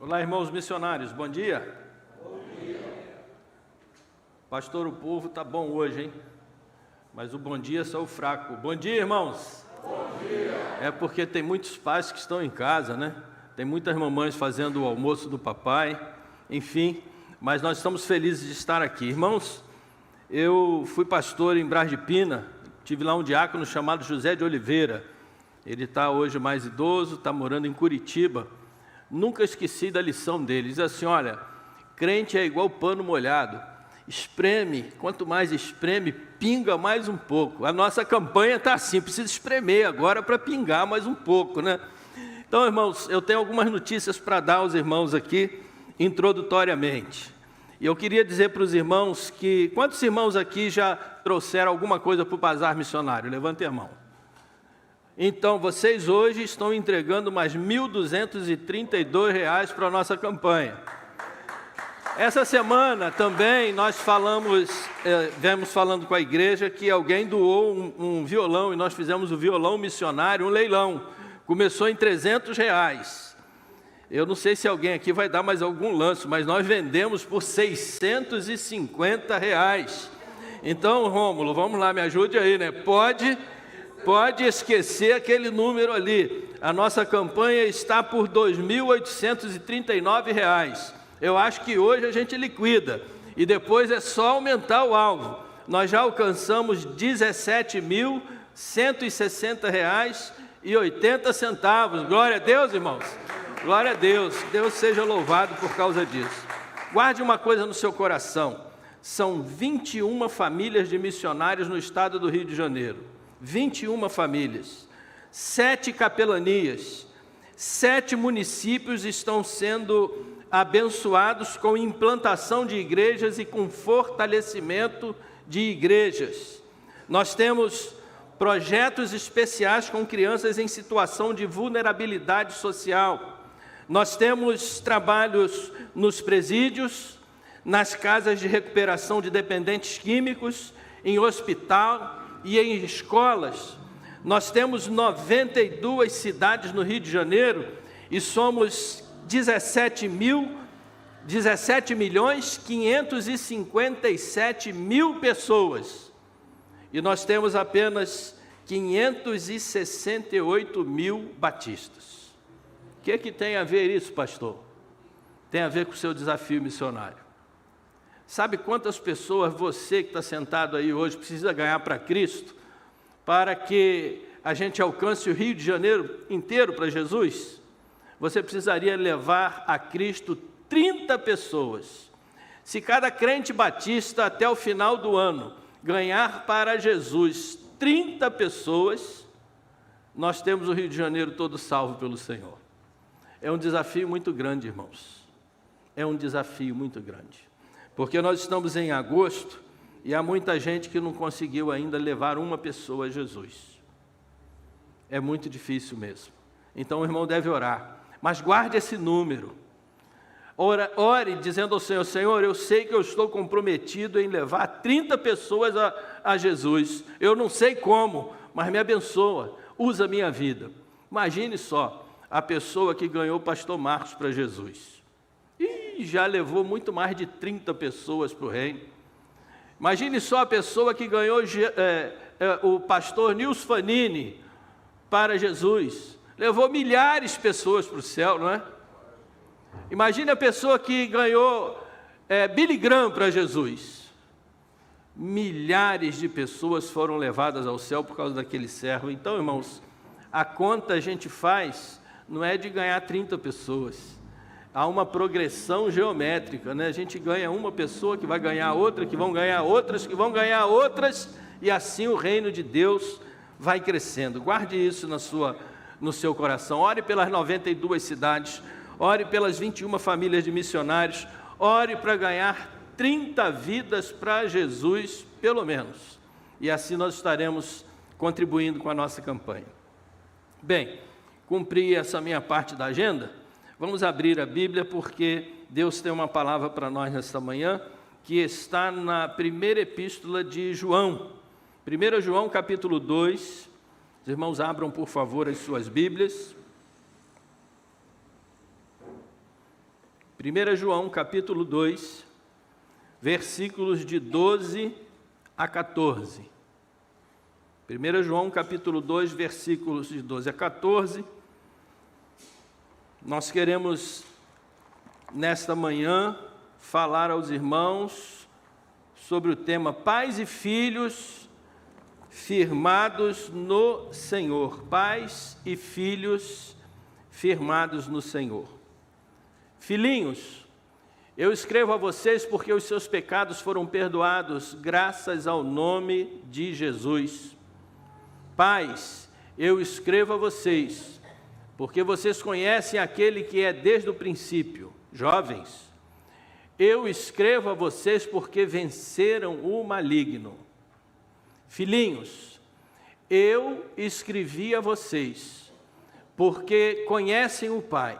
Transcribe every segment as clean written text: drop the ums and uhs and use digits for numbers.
Olá, irmãos missionários, bom dia. Bom dia. Pastor, o povo tá bom hoje, hein? Mas o bom dia é só o fraco. Bom dia, irmãos. Bom dia. É porque tem muitos pais que estão em casa, né? Tem muitas mamães fazendo o almoço do papai, enfim. Mas nós estamos felizes de estar aqui. Irmãos, eu fui pastor em Braz de Pina, tive lá um diácono chamado José de Oliveira. Ele está hoje mais idoso, está morando em Curitiba. Nunca esqueci da lição dele. Diz assim: olha, crente é igual pano molhado. Espreme, quanto mais espreme, pinga mais um pouco. A nossa campanha está assim, precisa espremer agora para pingar mais um pouco, né? Então, irmãos, eu tenho algumas notícias para dar aos irmãos aqui, introdutoriamente. E eu queria dizer para os irmãos que... Quantos irmãos aqui já trouxeram alguma coisa para o bazar missionário? Levantem a mão. Então, vocês hoje estão entregando mais R$ 1.232 para a nossa campanha. Essa semana também nós viemos falando com a igreja que alguém doou um violão e nós fizemos o violão missionário, um leilão. Começou em R$ 300. Eu não sei se alguém aqui vai dar mais algum lance, mas nós vendemos por R$ 650. Então, Rômulo, vamos lá, me ajude aí, né? Pode esquecer aquele número ali. A nossa campanha está por R$ 2.839. Eu acho que hoje a gente liquida. E depois é só aumentar o alvo. Nós já alcançamos R$ 17.160,80. Glória a Deus, irmãos. Glória a Deus. Deus seja louvado por causa disso. Guarde uma coisa no seu coração. São 21 famílias de missionários no estado do Rio de Janeiro. 21 famílias, 7 capelanias, 7 municípios estão sendo abençoados com implantação de igrejas e com fortalecimento de igrejas. Nós temos projetos especiais com crianças em situação de vulnerabilidade social. Nós temos trabalhos nos presídios, nas casas de recuperação de dependentes químicos, em hospital e em escolas. Nós temos 92 cidades no Rio de Janeiro e somos 17.557.000 pessoas. E nós temos apenas 568.000 batistas. O que tem a ver isso, pastor? Tem a ver com o seu desafio missionário. Sabe quantas pessoas você que está sentado aí hoje precisa ganhar para Cristo, para que a gente alcance o Rio de Janeiro inteiro para Jesus? Você precisaria levar a Cristo 30 pessoas. Se cada crente batista até o final do ano ganhar para Jesus 30 pessoas, nós temos o Rio de Janeiro todo salvo pelo Senhor. É um desafio muito grande, irmãos. É um desafio muito grande. Porque nós estamos em agosto e há muita gente que não conseguiu ainda levar uma pessoa a Jesus. É muito difícil mesmo. Então o irmão deve orar. Mas guarde esse número. Ore dizendo ao Senhor: Senhor, eu sei que eu estou comprometido em levar 30 pessoas a Jesus. Eu não sei como, mas me abençoa. Usa a minha vida. Imagine só a pessoa que ganhou o pastor Marcos para Jesus. E já levou muito mais de 30 pessoas para o reino. Imagine só a pessoa que ganhou o pastor Nilson Fanini para Jesus. Levou milhares de pessoas para o céu, não é? Imagine a pessoa que ganhou Billy Graham para Jesus. Milhares de pessoas foram levadas ao céu por causa daquele servo. Então, irmãos, a conta a gente faz não é de ganhar 30 pessoas. Há uma progressão geométrica, né? A gente ganha uma pessoa que vai ganhar outra, que vão ganhar outras, que vão ganhar outras, e assim o reino de Deus vai crescendo. Guarde isso no seu coração. Ore pelas 92 cidades, ore pelas 21 famílias de missionários, ore para ganhar 30 vidas para Jesus, pelo menos. E assim nós estaremos contribuindo com a nossa campanha. Bem, cumpri essa minha parte da agenda. Vamos abrir a Bíblia porque Deus tem uma palavra para nós nesta manhã, que está na primeira epístola de João. 1 João capítulo 2. Os irmãos abram por favor as suas Bíblias. 1 João capítulo 2, versículos de 12 a 14. 1 João capítulo 2, versículos de 12 a 14. Nós queremos, nesta manhã, falar aos irmãos sobre o tema pais e filhos firmados no Senhor. Pais e filhos firmados no Senhor. Filhinhos, eu escrevo a vocês porque os seus pecados foram perdoados graças ao nome de Jesus. Pais, eu escrevo a vocês porque vocês conhecem aquele que é desde o princípio. Jovens, eu escrevo a vocês porque venceram o maligno. Filhinhos, eu escrevi a vocês porque conhecem o Pai.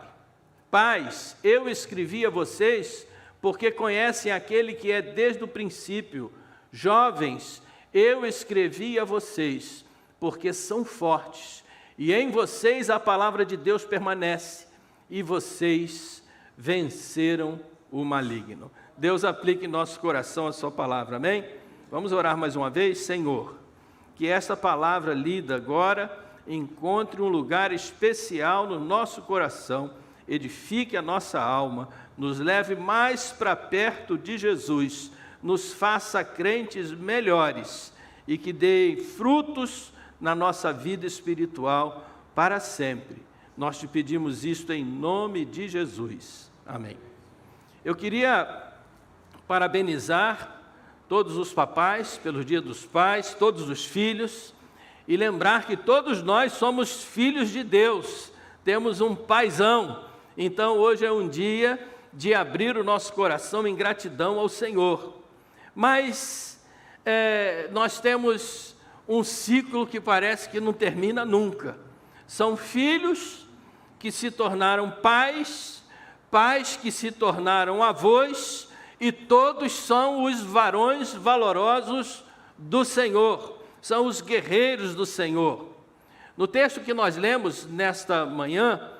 Pais, eu escrevi a vocês porque conhecem aquele que é desde o princípio. Jovens, eu escrevi a vocês porque são fortes, e em vocês a palavra de Deus permanece, e vocês venceram o maligno. Deus aplique em nosso coração a sua palavra, amém? Vamos orar mais uma vez? Senhor, que esta palavra lida agora encontre um lugar especial no nosso coração, edifique a nossa alma, nos leve mais para perto de Jesus, nos faça crentes melhores e que dê frutos na nossa vida espiritual para sempre. Nós te pedimos isto em nome de Jesus. Amém. Eu queria parabenizar todos os papais pelo Dia dos Pais, todos os filhos, e lembrar que todos nós somos filhos de Deus, temos um paizão. Então hoje é um dia de abrir o nosso coração em gratidão ao Senhor. Mas nós temos um ciclo que parece que não termina nunca. São filhos que se tornaram pais, pais que se tornaram avós, e todos são os varões valorosos do Senhor, são os guerreiros do Senhor. No texto que nós lemos nesta manhã,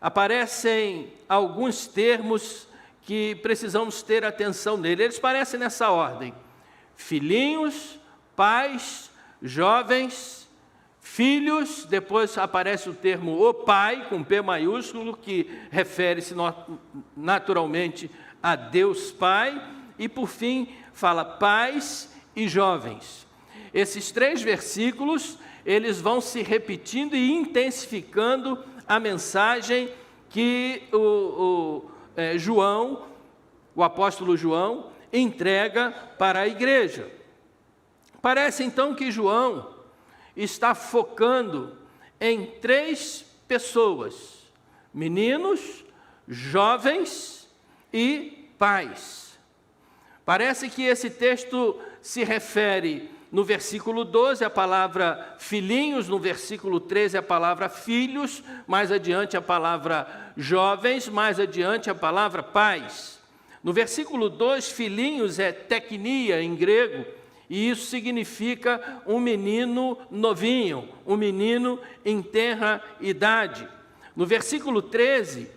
aparecem alguns termos que precisamos ter atenção nele. Eles parecem nessa ordem: filhinhos, pais, jovens, filhos. Depois aparece o termo o Pai, com P maiúsculo, que refere-se naturalmente a Deus Pai. E por fim, fala pais e jovens. Esses 3 versículos, eles vão se repetindo e intensificando a mensagem que o apóstolo João, entrega para a igreja. Parece então que João está focando em 3 pessoas: meninos, jovens e pais. Parece que esse texto se refere, no versículo 12, a palavra filhinhos, no versículo 13, a palavra filhos, mais adiante a palavra jovens, mais adiante a palavra pais. No versículo 2, filhinhos é teknia em grego, e isso significa um menino novinho, um menino em tenra idade. No versículo 13,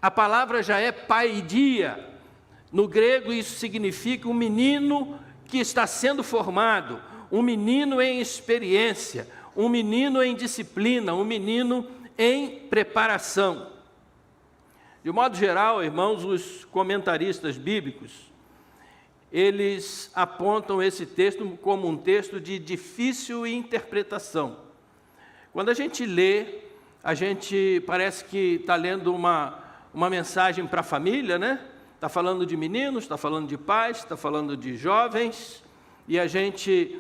a palavra já é paidia. No grego isso significa um menino que está sendo formado, um menino em experiência, um menino em disciplina, um menino em preparação. De modo geral, irmãos, os comentaristas bíblicos, eles apontam esse texto como um texto de difícil interpretação. Quando a gente lê, a gente parece que está lendo uma mensagem para a família, né? Está falando de meninos, está falando de pais, está falando de jovens, e a gente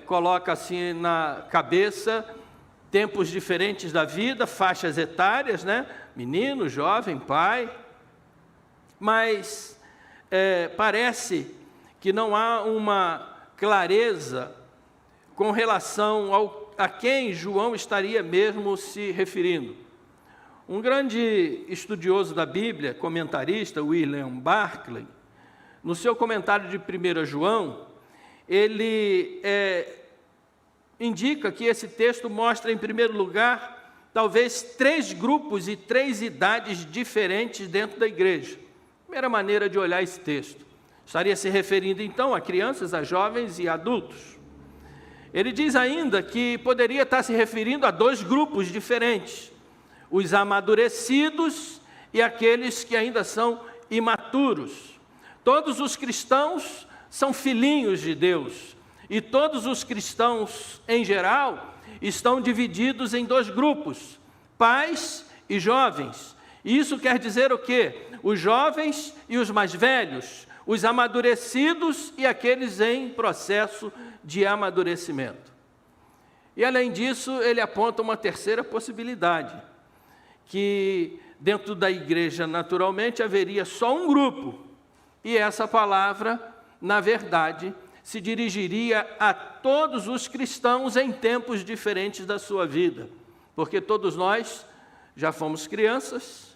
coloca assim na cabeça tempos diferentes da vida, faixas etárias, né? Menino, jovem, pai. Mas parece que não há uma clareza com relação a quem João estaria mesmo se referindo. Um grande estudioso da Bíblia, comentarista, William Barclay, no seu comentário de 1 João, ele indica que esse texto mostra, em primeiro lugar, talvez 3 grupos e 3 idades diferentes dentro da igreja. Primeira maneira de olhar esse texto. Estaria se referindo, então, a crianças, a jovens e adultos. Ele diz ainda que poderia estar se referindo a dois grupos diferentes: os amadurecidos e aqueles que ainda são imaturos. Todos os cristãos são filhinhos de Deus, e todos os cristãos, em geral, estão divididos em dois grupos: pais e jovens. Isso quer dizer o quê? Os jovens e os mais velhos, os amadurecidos e aqueles em processo de amadurecimento. E além disso, ele aponta uma terceira possibilidade, que dentro da igreja, naturalmente, haveria só um grupo, e essa palavra, na verdade, se dirigiria a todos os cristãos em tempos diferentes da sua vida, porque todos nós já fomos crianças,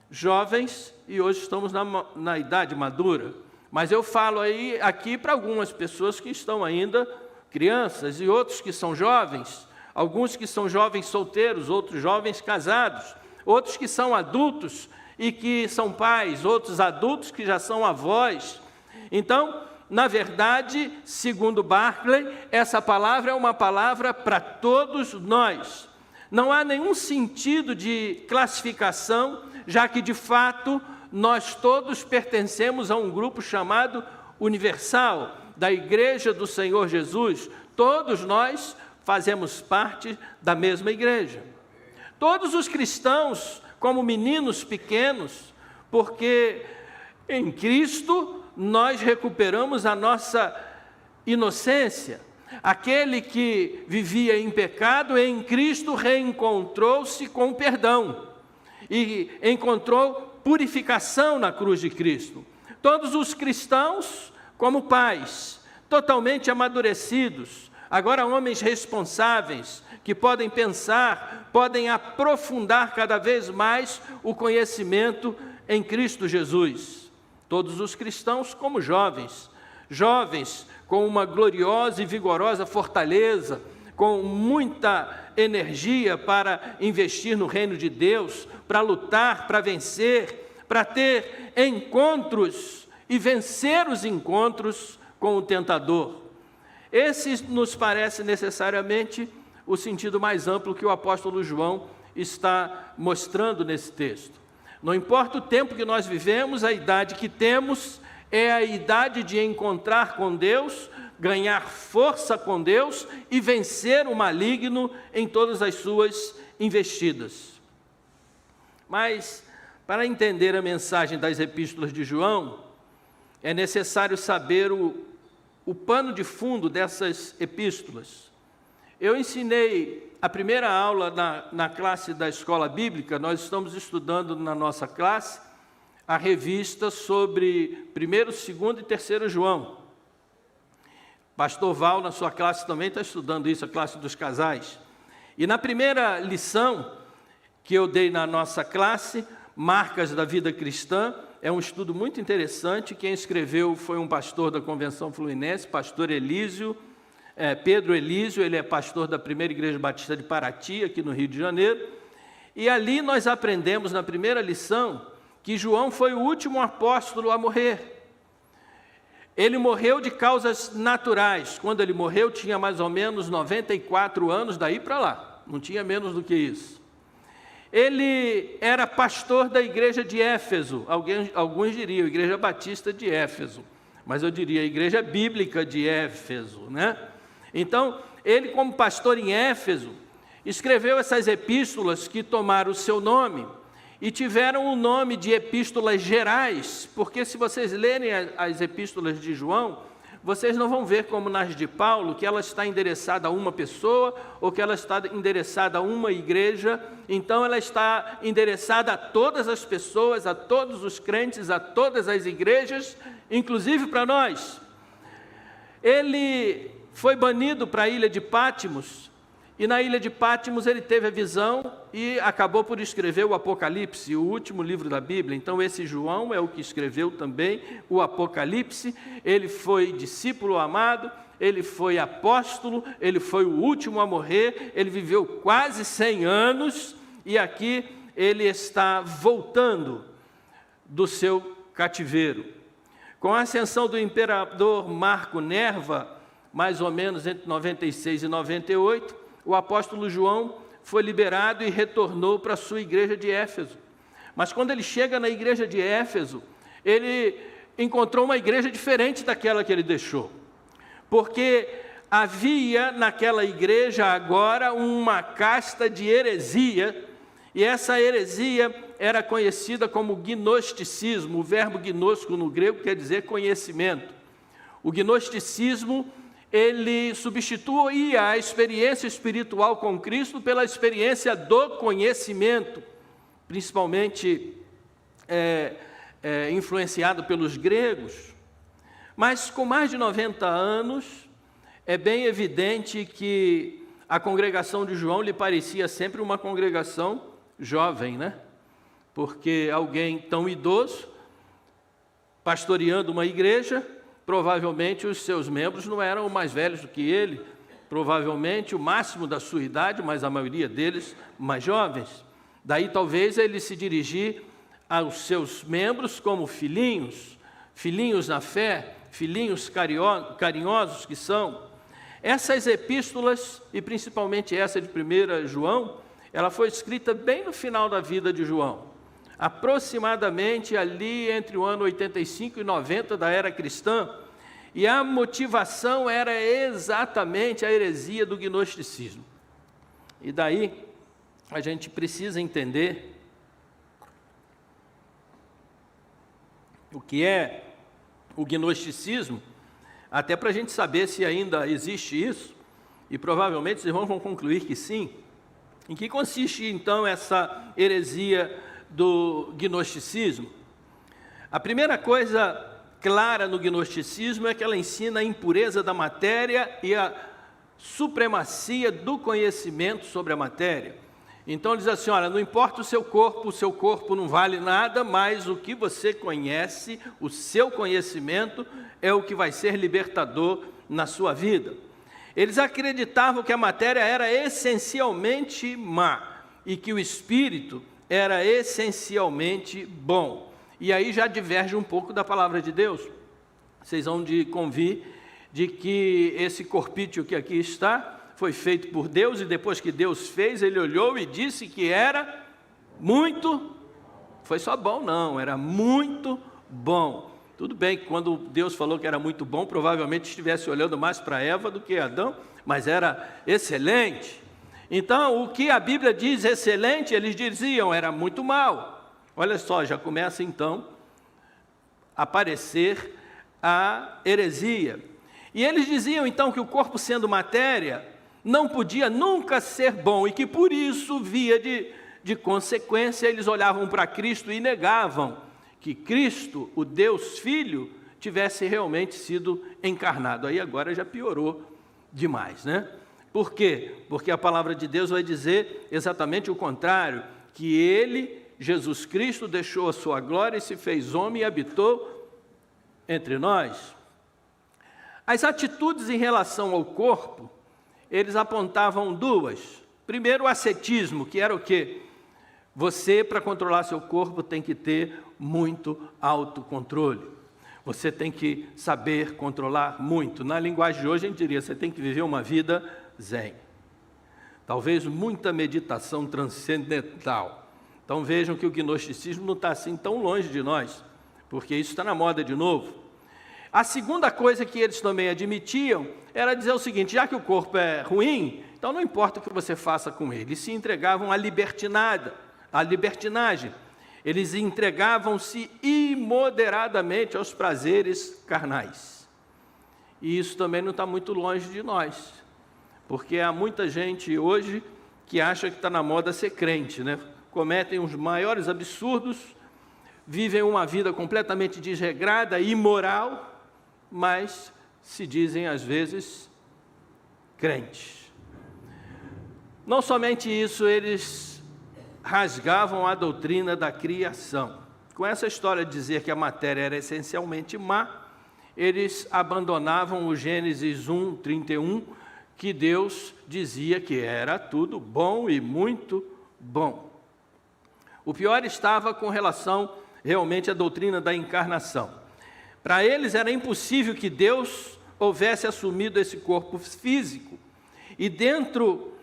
jovens, e hoje estamos na idade madura. Mas eu falo aqui para algumas pessoas que estão ainda crianças, e outros que são jovens, alguns que são jovens solteiros, outros jovens casados, outros que são adultos e que são pais, outros adultos que já são avós. Então, na verdade, segundo Barclay, essa palavra é uma palavra para todos nós. Não há nenhum sentido de classificação, já que, de fato, nós todos pertencemos a um grupo chamado universal, da Igreja do Senhor Jesus. Todos nós fazemos parte da mesma igreja. Todos os cristãos, como meninos pequenos, porque em Cristo nós recuperamos a nossa inocência. Aquele que vivia em pecado, em Cristo reencontrou-se com o perdão e encontrou purificação na cruz de Cristo. Todos os cristãos, como pais, totalmente amadurecidos, agora homens responsáveis, que podem pensar, podem aprofundar cada vez mais o conhecimento em Cristo Jesus. Todos os cristãos como jovens, jovens com uma gloriosa e vigorosa fortaleza, com muita energia para investir no reino de Deus, para lutar, para vencer, para ter encontros e vencer os encontros com o tentador. Esse nos parece necessariamente o sentido mais amplo que o apóstolo João está mostrando nesse texto. Não importa o tempo que nós vivemos, a idade que temos é a idade de encontrar com Deus, ganhar força com Deus e vencer o maligno em todas as suas investidas. Mas, para entender a mensagem das epístolas de João, é necessário saber o pano de fundo dessas epístolas. Eu ensinei a primeira aula na classe da escola bíblica. Nós estamos estudando na nossa classe a revista sobre 1º, 2º e 3º João. Pastor Val, na sua classe, também está estudando isso, a classe dos casais. E na primeira lição que eu dei na nossa classe, Marcas da Vida Cristã, é um estudo muito interessante. Quem escreveu foi um pastor da Convenção Fluminense, pastor Pedro Elísio. Ele é pastor da Primeira Igreja Batista de Paraty, aqui no Rio de Janeiro. E ali nós aprendemos, na primeira lição, que João foi o último apóstolo a morrer. Ele morreu de causas naturais. Quando ele morreu, tinha mais ou menos 94 anos, daí para lá. Não tinha menos do que isso. Ele era pastor da igreja de Éfeso. Alguns diriam Igreja Batista de Éfeso, mas eu diria Igreja Bíblica de Éfeso, né? Então, ele, como pastor em Éfeso, escreveu essas epístolas que tomaram o seu nome e tiveram o nome de epístolas gerais, porque se vocês lerem as epístolas de João, vocês não vão ver como nas de Paulo, que ela está endereçada a uma pessoa ou que ela está endereçada a uma igreja. Então ela está endereçada a todas as pessoas, a todos os crentes, a todas as igrejas, inclusive para nós. Ele foi banido para a ilha de Pátimos, e na ilha de Pátimos ele teve a visão e acabou por escrever o Apocalipse, o último livro da Bíblia. Então esse João é o que escreveu também o Apocalipse. Ele foi discípulo amado, ele foi apóstolo, ele foi o último a morrer, ele viveu quase 100 anos e aqui ele está voltando do seu cativeiro. Com a ascensão do imperador Marco Nerva, mais ou menos entre 96 e 98, o apóstolo João foi liberado e retornou para a sua igreja de Éfeso. Mas quando ele chega na igreja de Éfeso, ele encontrou uma igreja diferente daquela que ele deixou. Porque havia naquela igreja agora uma casta de heresia, e essa heresia era conhecida como gnosticismo. O verbo gnosko no grego quer dizer conhecimento. O gnosticismo, ele substituía a experiência espiritual com Cristo pela experiência do conhecimento, principalmente influenciado pelos gregos. Mas com mais de 90 anos, é bem evidente que a congregação de João lhe parecia sempre uma congregação jovem, né? Porque alguém tão idoso, pastoreando uma igreja, provavelmente os seus membros não eram mais velhos do que ele, provavelmente o máximo da sua idade, mas a maioria deles mais jovens. Daí talvez ele se dirigir aos seus membros como filhinhos, filhinhos na fé, filhinhos carinhosos que são. Essas epístolas, e principalmente essa de 1 João, ela foi escrita bem no final da vida de João, aproximadamente ali entre o ano 85 e 90 da era cristã, e a motivação era exatamente a heresia do gnosticismo. E daí a gente precisa entender o que é o gnosticismo, até para a gente saber se ainda existe isso, e provavelmente os irmãos vão concluir que sim. Em que consiste então essa heresia do gnosticismo? A primeira coisa clara no gnosticismo é que ela ensina a impureza da matéria e a supremacia do conhecimento sobre a matéria. Então diz assim, olha, não importa o seu corpo não vale nada, mas o que você conhece, o seu conhecimento é o que vai ser libertador na sua vida. Eles acreditavam que a matéria era essencialmente má e que o espírito era essencialmente bom. E aí já diverge um pouco da palavra de Deus. Vocês vão de convir de que esse corpício que aqui está foi feito por Deus, e depois que Deus fez, ele olhou e disse que era muito, foi só bom não, era muito bom. Tudo bem que quando Deus falou que era muito bom, provavelmente estivesse olhando mais para Eva do que Adão, mas era excelente. Então, o que a Bíblia diz excelente, eles diziam, era muito mal. Olha só, já começa então a aparecer a heresia. E eles diziam então que o corpo sendo matéria, não podia nunca ser bom, e que por isso, via de consequência, eles olhavam para Cristo e negavam que Cristo, o Deus Filho, tivesse realmente sido encarnado. Aí agora já piorou demais, né? Por quê? Porque a palavra de Deus vai dizer exatamente o contrário, que ele, Jesus Cristo, deixou a sua glória e se fez homem e habitou entre nós. As atitudes em relação ao corpo, eles apontavam duas. Primeiro, o ascetismo, que era o quê? Você, para controlar seu corpo, tem que ter muito autocontrole. Você tem que saber controlar muito. Na linguagem de hoje, a gente diria, você tem que viver uma vida zen. Talvez muita meditação transcendental. Então vejam que o gnosticismo não está assim tão longe de nós, porque isso está na moda de novo. A segunda coisa que eles também admitiam era dizer o seguinte, já que o corpo é ruim, então não importa o que você faça com ele. Eles se entregavam à libertinagem. Eles entregavam-se imoderadamente aos prazeres carnais. E isso também não está muito longe de nós, porque há muita gente hoje que acha que está na moda ser crente, né? Cometem os maiores absurdos, vivem uma vida completamente desregrada, imoral, mas se dizem às vezes crentes. Não somente isso, eles rasgavam a doutrina da criação. Com essa história de dizer que a matéria era essencialmente má, eles abandonavam o Gênesis 1:31, que Deus dizia que era tudo bom e muito bom. O pior estava com relação realmente a doutrina da encarnação. Para eles era impossível que Deus houvesse assumido esse corpo físico. E dentro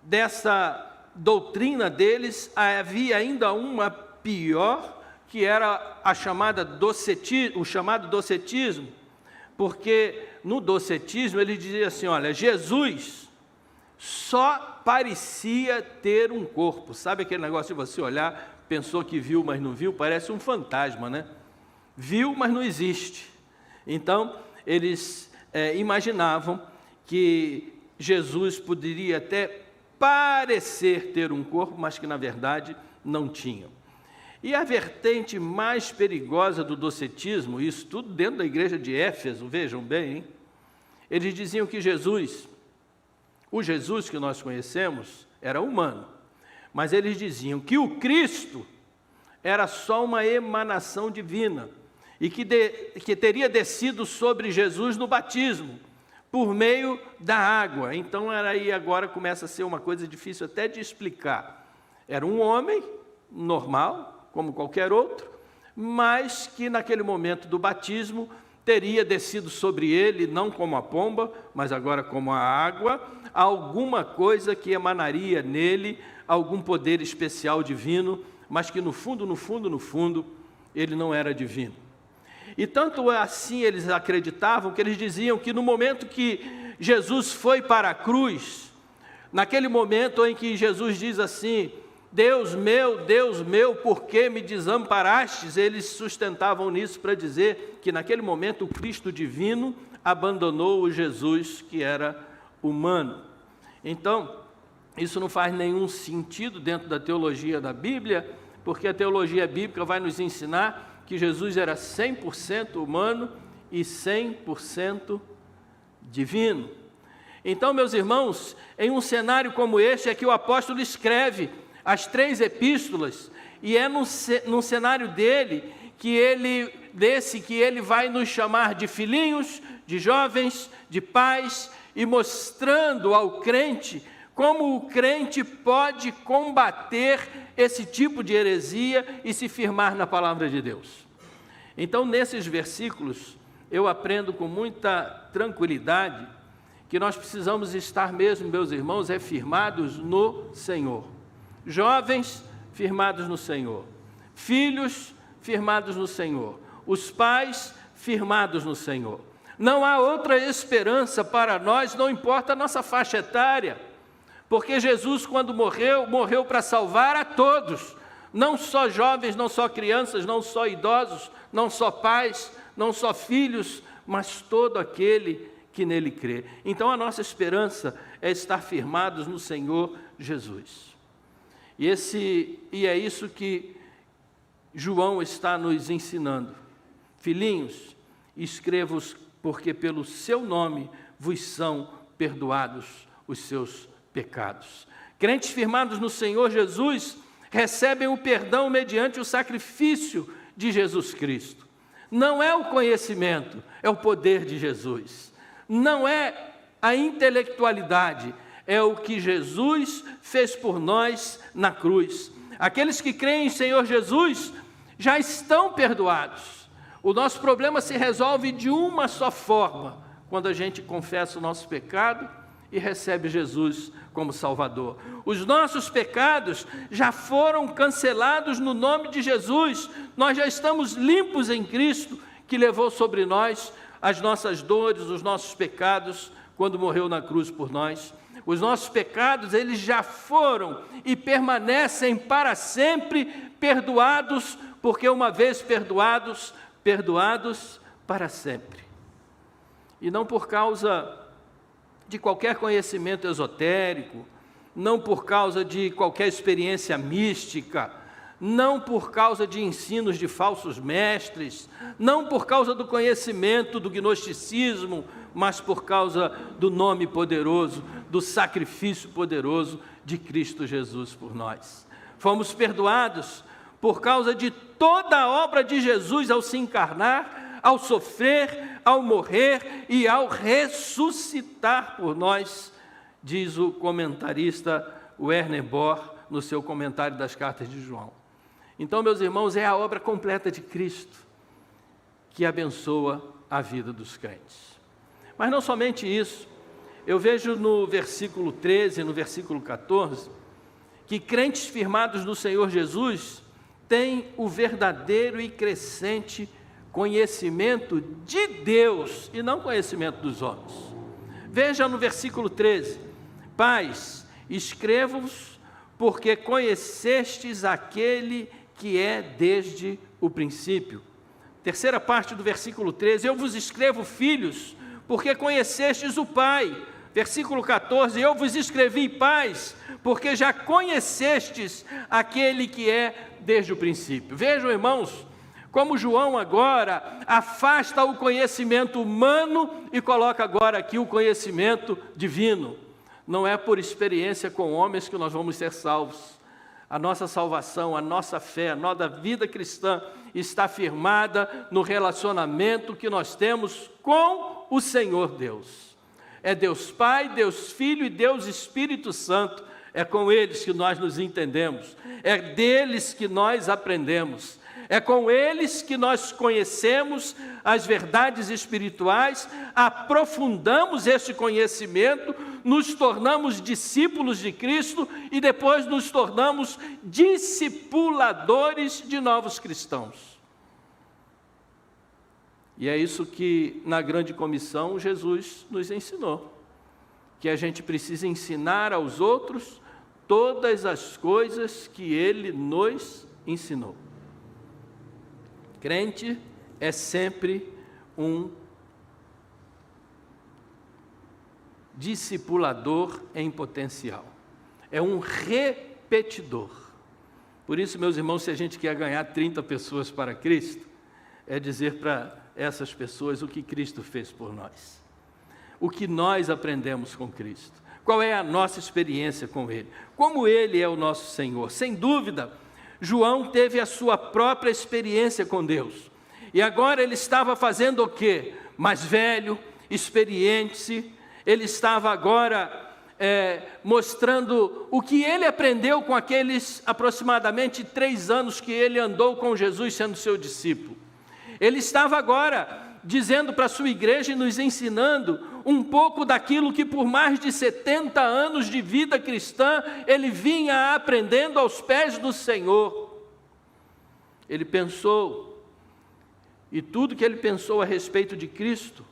dessa doutrina deles havia ainda uma pior, que era o chamado docetismo, porque no docetismo ele dizia assim, olha, Jesus só parecia ter um corpo. Sabe aquele negócio de você olhar, pensou que viu, mas não viu? Parece um fantasma, né? Viu, mas não existe. Então, eles imaginavam que Jesus poderia até parecer ter um corpo, mas que na verdade não tinha. E a vertente mais perigosa do docetismo, isso tudo dentro da igreja de Éfeso, vejam bem, hein? Eles diziam que o Jesus que nós conhecemos, era humano, mas eles diziam que o Cristo era só uma emanação divina, e que teria descido sobre Jesus no batismo, por meio da água. Então, aí agora começa a ser uma coisa difícil até de explicar. Era um homem normal, como qualquer outro, mas que naquele momento do batismo teria descido sobre ele, não como a pomba, mas agora como a água, alguma coisa que emanaria nele, algum poder especial divino, mas que no fundo, ele não era divino. E tanto assim eles acreditavam, que eles diziam que no momento que Jesus foi para a cruz, naquele momento em que Jesus diz assim, Deus meu, por que me desamparastes? Eles sustentavam nisso para dizer que naquele momento o Cristo divino abandonou o Jesus que era humano. Então, isso não faz nenhum sentido dentro da teologia da Bíblia, porque a teologia bíblica vai nos ensinar que Jesus era 100% humano e 100% divino. Então, meus irmãos, em um cenário como este é que o apóstolo escreve as 3 epístolas, e é num cenário que ele vai nos chamar de filhinhos, de jovens, de pais, e mostrando ao crente como o crente pode combater esse tipo de heresia e se firmar na palavra de Deus. Então, nesses versículos, eu aprendo com muita tranquilidade que nós precisamos estar mesmo, meus irmãos, firmados no Senhor. Jovens, firmados no Senhor. Filhos, firmados no Senhor. Os pais, firmados no Senhor. Não há outra esperança para nós, não importa a nossa faixa etária, porque Jesus, quando morreu para salvar a todos, não só jovens, não só crianças, não só idosos, não só pais, não só filhos, mas todo aquele que nele crê. Então a nossa esperança é estar firmados no Senhor Jesus. E é isso que João está nos ensinando. Filhinhos, escrevo-os porque pelo seu nome vos são perdoados os seus pecados. Crentes firmados no Senhor Jesus recebem o perdão mediante o sacrifício de Jesus Cristo. Não é o conhecimento, é o poder de Jesus. Não é a intelectualidade, é o que Jesus fez por nós na cruz. Aqueles que creem em Senhor Jesus já estão perdoados. O nosso problema se resolve de uma só forma, quando a gente confessa o nosso pecado e recebe Jesus como Salvador. Os nossos pecados já foram cancelados no nome de Jesus. Nós já estamos limpos em Cristo, que levou sobre nós as nossas dores, os nossos pecados, quando morreu na cruz por nós. Os nossos pecados, eles já foram e permanecem para sempre perdoados, porque uma vez perdoados para sempre. E não por causa de qualquer conhecimento esotérico, não por causa de qualquer experiência mística, não por causa de ensinos de falsos mestres, não por causa do conhecimento do gnosticismo, mas por causa do nome poderoso, do sacrifício poderoso de Cristo Jesus por nós. Fomos perdoados por causa de toda a obra de Jesus ao se encarnar, ao sofrer, ao morrer e ao ressuscitar por nós, diz o comentarista Werner Bohr no seu comentário das cartas de João. Então, meus irmãos, é a obra completa de Cristo que abençoa a vida dos crentes. Mas não somente isso, eu vejo no versículo 13, no versículo 14, que crentes firmados no Senhor Jesus têm o verdadeiro e crescente conhecimento de Deus e não conhecimento dos homens. Veja no versículo 13: Pais, escrevo-vos porque conhecestes aquele que é desde o princípio. Terceira parte do versículo 13: eu vos escrevo, filhos, porque conhecestes o Pai. Versículo 14: eu vos escrevi, pais, porque já conhecestes aquele que é desde o princípio. Vejam, irmãos, como João agora afasta o conhecimento humano e coloca agora aqui o conhecimento divino. Não é por experiência com homens que nós vamos ser salvos. A nossa salvação, a nossa fé, a nossa vida cristã está firmada no relacionamento que nós temos com o Senhor Deus. É Deus Pai, Deus Filho e Deus Espírito Santo. É com eles que nós nos entendemos. É deles que nós aprendemos. É com eles que nós conhecemos as verdades espirituais, aprofundamos este conhecimento, nos tornamos discípulos de Cristo e depois nos tornamos discipuladores de novos cristãos. E é isso que na grande comissão Jesus nos ensinou, que a gente precisa ensinar aos outros todas as coisas que Ele nos ensinou. Crente é sempre um discipulador em potencial, é um repetidor. Por isso, meus irmãos, se a gente quer ganhar 30 pessoas para Cristo, é dizer para essas pessoas o que Cristo fez por nós, o que nós aprendemos com Cristo, qual é a nossa experiência com Ele, como Ele é o nosso Senhor. Sem dúvida, João teve a sua própria experiência com Deus, e agora ele estava fazendo o quê? Mais velho, experiente, ele estava agora mostrando o que ele aprendeu com aqueles aproximadamente 3 anos que ele andou com Jesus sendo seu discípulo. Ele estava agora dizendo para a sua igreja e nos ensinando um pouco daquilo que por mais de 70 anos de vida cristã, ele vinha aprendendo aos pés do Senhor. Ele pensou, e tudo que ele pensou a respeito de Cristo,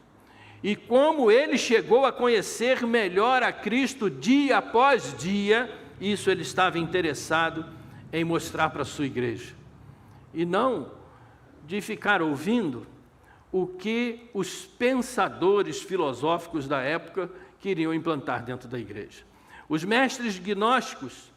e como ele chegou a conhecer melhor a Cristo dia após dia, isso ele estava interessado em mostrar para a sua igreja. E não de ficar ouvindo o que os pensadores filosóficos da época queriam implantar dentro da igreja. Os mestres gnósticos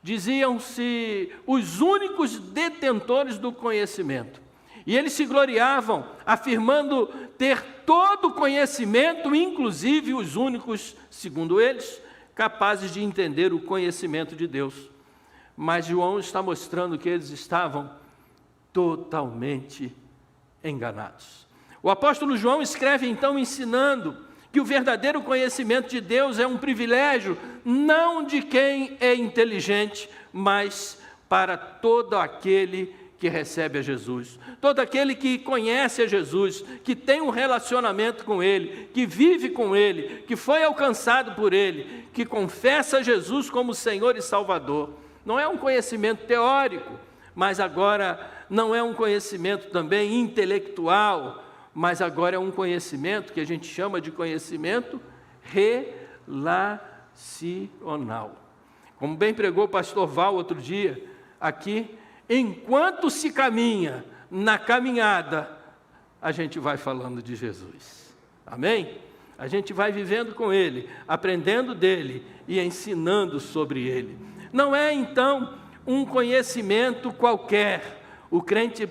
diziam-se os únicos detentores do conhecimento. E eles se gloriavam, afirmando ter todo o conhecimento, inclusive os únicos, segundo eles, capazes de entender o conhecimento de Deus. Mas João está mostrando que eles estavam totalmente enganados. O apóstolo João escreve então ensinando que o verdadeiro conhecimento de Deus é um privilégio, não de quem é inteligente, mas para todo aquele que recebe a Jesus, todo aquele que conhece a Jesus, que tem um relacionamento com Ele, que vive com Ele, que foi alcançado por Ele, que confessa Jesus como Senhor e Salvador. Não é um conhecimento teórico, mas agora não é um conhecimento também intelectual, mas agora é um conhecimento que a gente chama de conhecimento relacional. Como bem pregou o pastor Val outro dia, aqui, enquanto se caminha na caminhada, a gente vai falando de Jesus. Amém? A gente vai vivendo com Ele, aprendendo dEle e ensinando sobre Ele. Não é, então, um conhecimento qualquer. O crente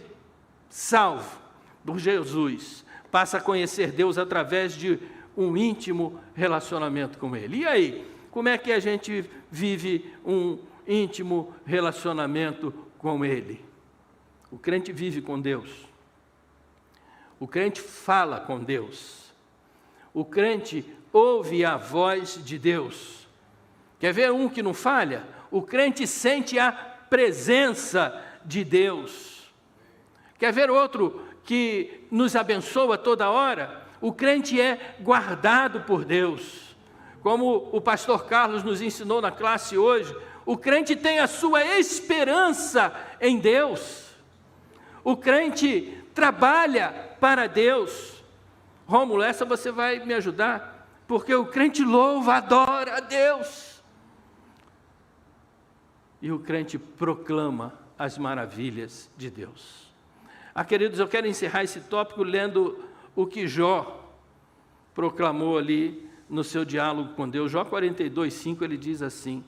salvo por Jesus passa a conhecer Deus através de um íntimo relacionamento com Ele. E aí, como é que a gente vive um íntimo relacionamento com Ele? O crente vive com Deus. O crente fala com Deus. O crente ouve a voz de Deus. Quer ver um que não falha? O crente sente a presença de Deus. Quer ver outro que nos abençoa toda hora? O crente é guardado por Deus. Como o pastor Carlos nos ensinou na classe hoje, o crente tem a sua esperança em Deus. O crente trabalha para Deus. Rômulo, essa você vai me ajudar, porque o crente louva, adora a Deus. E o crente proclama as maravilhas de Deus. Queridos, eu quero encerrar esse tópico lendo o que Jó proclamou ali no seu diálogo com Deus. Jó 42:5, ele diz assim: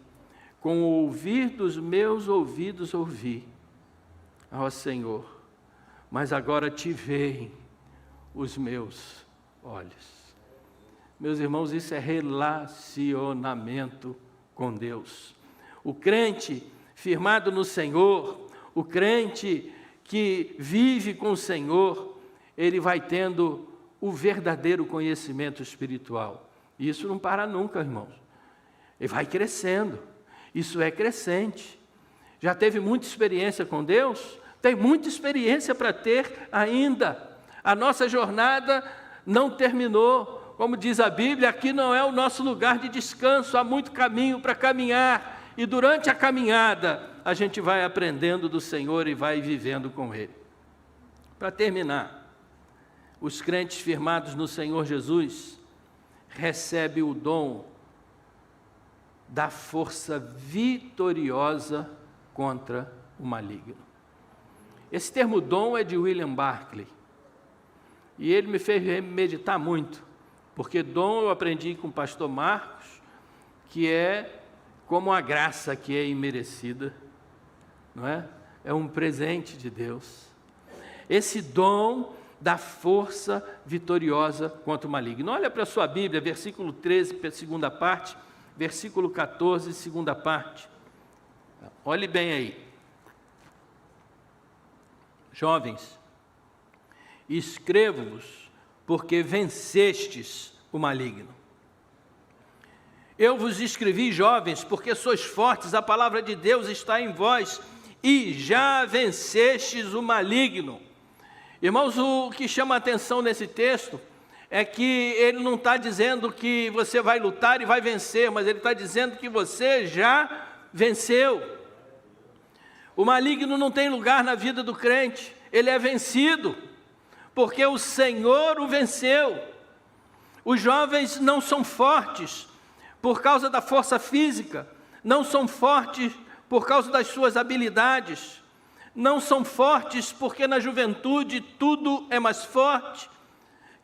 com o ouvir dos meus ouvidos ouvi, ó Senhor, mas agora te veem os meus olhos. Meus irmãos, isso é relacionamento com Deus. O crente firmado no Senhor, o crente que vive com o Senhor, ele vai tendo o verdadeiro conhecimento espiritual. E isso não para nunca, irmãos. Ele vai crescendo. Isso é crescente. Já teve muita experiência com Deus? Tem muita experiência para ter ainda. A nossa jornada não terminou. Como diz a Bíblia, aqui não é o nosso lugar de descanso, há muito caminho para caminhar. E durante a caminhada, a gente vai aprendendo do Senhor e vai vivendo com Ele. Para terminar, os crentes firmados no Senhor Jesus recebem o dom da força vitoriosa contra o maligno. Esse termo dom é de William Barclay. E ele me fez meditar muito, porque dom eu aprendi com o pastor Marcos, que é como a graça que é imerecida, não é? É um presente de Deus. Esse dom da força vitoriosa contra o maligno. Olha para a sua Bíblia, versículo 13, segunda parte, versículo 14, segunda parte. Olhe bem aí. Jovens, escrevo-vos porque vencestes o maligno. Eu vos escrevi, jovens, porque sois fortes, a palavra de Deus está em vós, e já vencestes o maligno. Irmãos, o que chama a atenção nesse texto é que ele não está dizendo que você vai lutar e vai vencer, mas ele está dizendo que você já venceu. O maligno não tem lugar na vida do crente, ele é vencido, porque o Senhor o venceu. Os jovens não são fortes por causa da força física, não são fortes por causa das suas habilidades, não são fortes porque na juventude tudo é mais forte.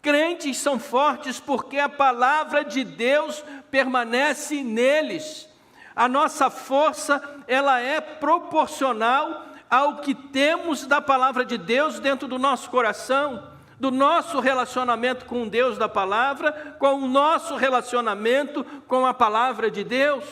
Crentes são fortes porque a palavra de Deus permanece neles. A nossa força, ela é proporcional ao que temos da palavra de Deus dentro do nosso coração, do nosso relacionamento com o Deus da palavra, com o nosso relacionamento com a palavra de Deus.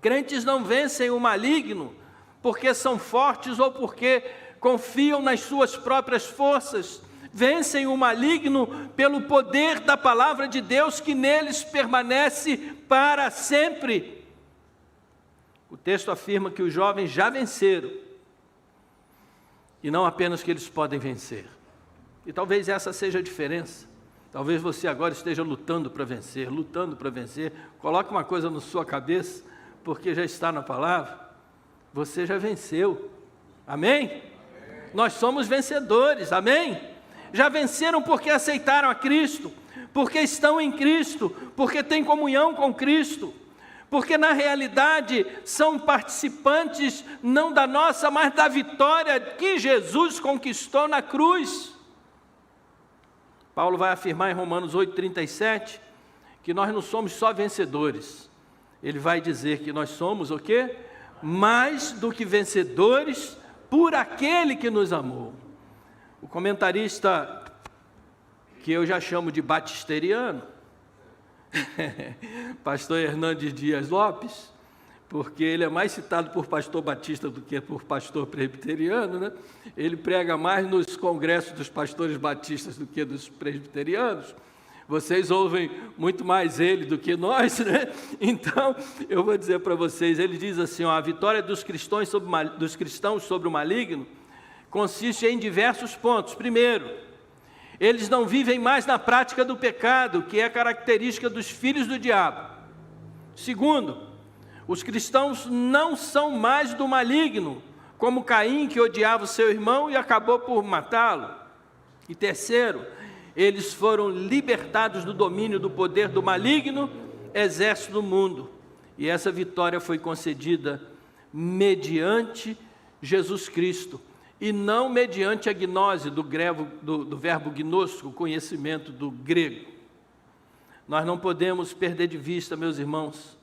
Crentes não vencem o maligno porque são fortes ou porque confiam nas suas próprias forças. Vencem o maligno pelo poder da palavra de Deus que neles permanece para sempre. O texto afirma que os jovens já venceram, e não apenas que eles podem vencer. E talvez essa seja a diferença. Talvez você agora esteja lutando para vencer, lutando para vencer. Coloque uma coisa na sua cabeça, porque já está na palavra. Você já venceu. Amém? Amém. Nós somos vencedores. Amém? Já venceram porque aceitaram a Cristo, porque estão em Cristo, porque têm comunhão com Cristo, porque na realidade são participantes não da nossa, mas da vitória que Jesus conquistou na cruz. Paulo vai afirmar em Romanos 8,37 que nós não somos só vencedores. Ele vai dizer que nós somos o quê? Mais do que vencedores por aquele que nos amou. O comentarista, que eu já chamo de batisteriano, pastor Hernandes Dias Lopes, porque ele é mais citado por pastor batista do que por pastor presbiteriano, né? Ele prega mais nos congressos dos pastores batistas do que dos presbiterianos, Vocês ouvem muito mais ele do que nós, né? Então, eu vou dizer para vocês, ele diz assim, ó, a vitória dos cristãos sobre o maligno consiste em diversos pontos. Primeiro, eles não vivem mais na prática do pecado, que é a característica dos filhos do diabo. Segundo, os cristãos não são mais do maligno, como Caim, que odiava o seu irmão e acabou por matá-lo. E terceiro, eles foram libertados do domínio do poder do maligno exército do mundo. E essa vitória foi concedida mediante Jesus Cristo, e não mediante a gnose do verbo gnosko, conhecimento do grego. Nós não podemos perder de vista, meus irmãos,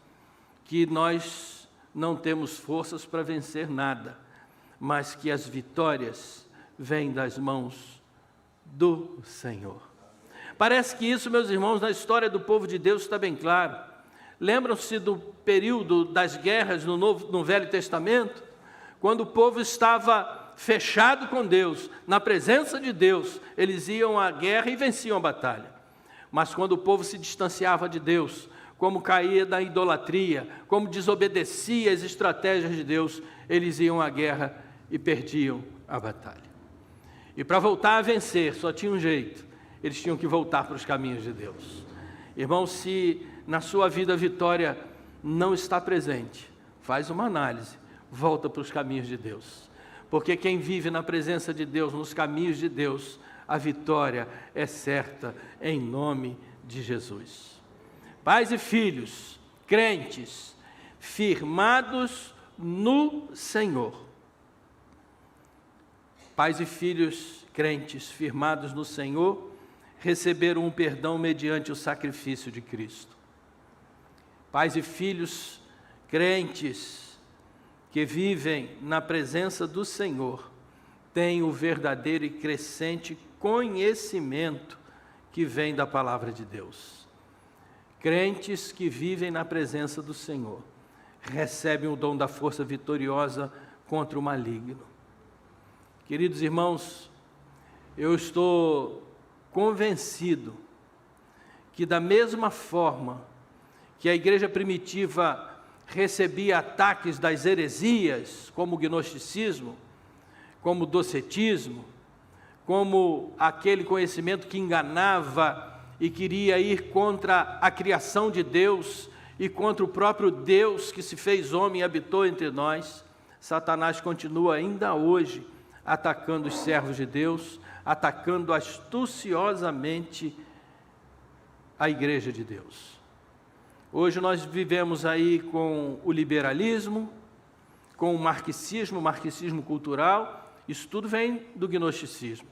que nós não temos forças para vencer nada, mas que as vitórias vêm das mãos do Senhor. Parece que isso, meus irmãos, na história do povo de Deus está bem claro. Lembram-se do período das guerras no Velho Testamento? Quando o povo estava fechado com Deus, na presença de Deus, eles iam à guerra e venciam a batalha. Mas quando o povo se distanciava de Deus, como caía da idolatria, como desobedecia às estratégias de Deus, eles iam à guerra e perdiam a batalha. E para voltar a vencer, só tinha um jeito: eles tinham que voltar para os caminhos de Deus. Irmão, se na sua vida a vitória não está presente, faz uma análise, volta para os caminhos de Deus. Porque quem vive na presença de Deus, nos caminhos de Deus, a vitória é certa, em nome de Jesus. Pais e filhos, crentes, firmados no Senhor. Pais e filhos crentes, firmados no Senhor, receberam um perdão mediante o sacrifício de Cristo. Pais e filhos crentes, que vivem na presença do Senhor, têm o verdadeiro e crescente conhecimento que vem da palavra de Deus. Crentes que vivem na presença do Senhor, recebem o dom da força vitoriosa contra o maligno. Queridos irmãos, eu estou convencido que da mesma forma que a igreja primitiva recebia ataques das heresias, como o gnosticismo, como o docetismo, como aquele conhecimento que enganava e queria ir contra a criação de Deus e contra o próprio Deus que se fez homem e habitou entre nós, Satanás continua ainda hoje atacando os servos de Deus, atacando astuciosamente a igreja de Deus. Hoje nós vivemos aí com o liberalismo, com o marxismo cultural, isso tudo vem do gnosticismo.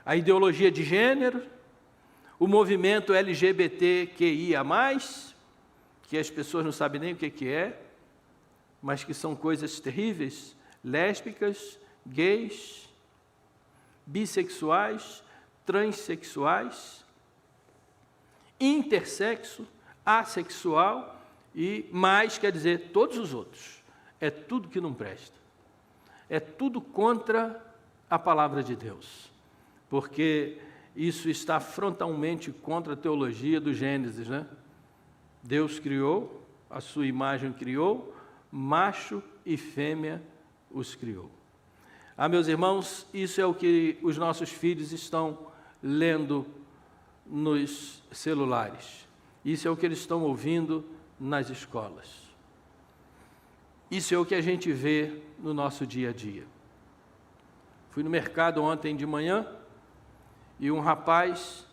A ideologia de gênero, o movimento LGBTQIA+, que as pessoas não sabem nem o que é, mas que são coisas terríveis, lésbicas, gays, bissexuais, transexuais, intersexo, assexual e mais, quer dizer, todos os outros. É tudo que não presta. É tudo contra a palavra de Deus. Porque isso está frontalmente contra a teologia do Gênesis, né? Deus criou, a sua imagem criou, macho e fêmea os criou. Meus irmãos, isso é o que os nossos filhos estão lendo nos celulares. Isso é o que eles estão ouvindo nas escolas. Isso é o que a gente vê no nosso dia a dia. Fui no mercado ontem de manhã e um rapaz,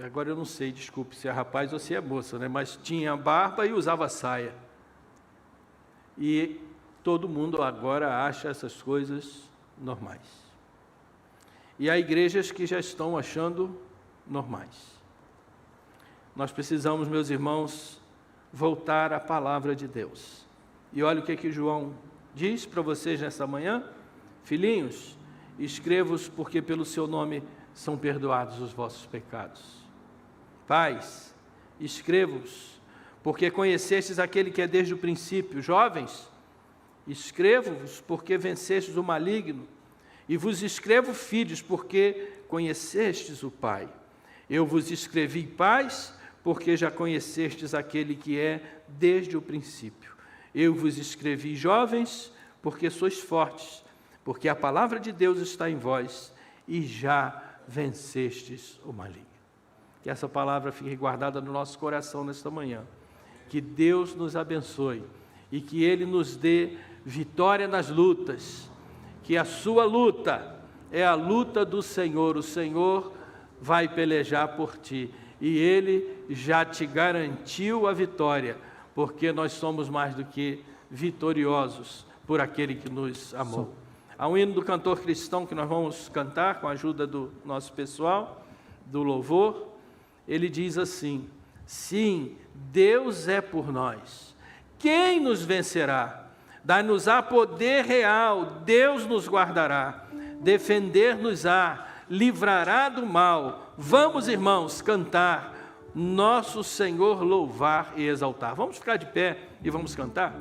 agora eu não sei, desculpe, se é rapaz ou se é moça, né? Mas tinha barba e usava saia. E todo mundo agora acha essas coisas normais. E há igrejas que já estão achando normais. Nós precisamos, meus irmãos, voltar à palavra de Deus. E olha o que João diz para vocês nessa manhã: filhinhos, escrevo-os porque pelo seu nome são perdoados os vossos pecados. Pais, escrevo-os porque conhecestes aquele que é desde o princípio. Jovens, escrevo-vos porque vencestes o maligno. E vos escrevo, filhos, porque conhecestes o Pai. Eu vos escrevi, pais, porque já conhecestes aquele que é desde o princípio. Eu vos escrevi, jovens, porque sois fortes, porque a palavra de Deus está em vós, e já vencestes o maligno. Que essa palavra fique guardada no nosso coração nesta manhã. Que Deus nos abençoe e que Ele nos dê vitória nas lutas. Que a sua luta é a luta do Senhor. O Senhor vai pelejar por ti e Ele já te garantiu a vitória, porque nós somos mais do que vitoriosos por aquele que nos amou. Há um hino do cantor cristão que nós vamos cantar com a ajuda do nosso pessoal, do louvor. Ele diz assim: sim, Deus é por nós. Quem nos vencerá? Dai-nos-á poder real, Deus nos guardará, defender-nos-á, livrará do mal. Vamos, irmãos, cantar, nosso Senhor louvar e exaltar. Vamos ficar de pé e vamos cantar?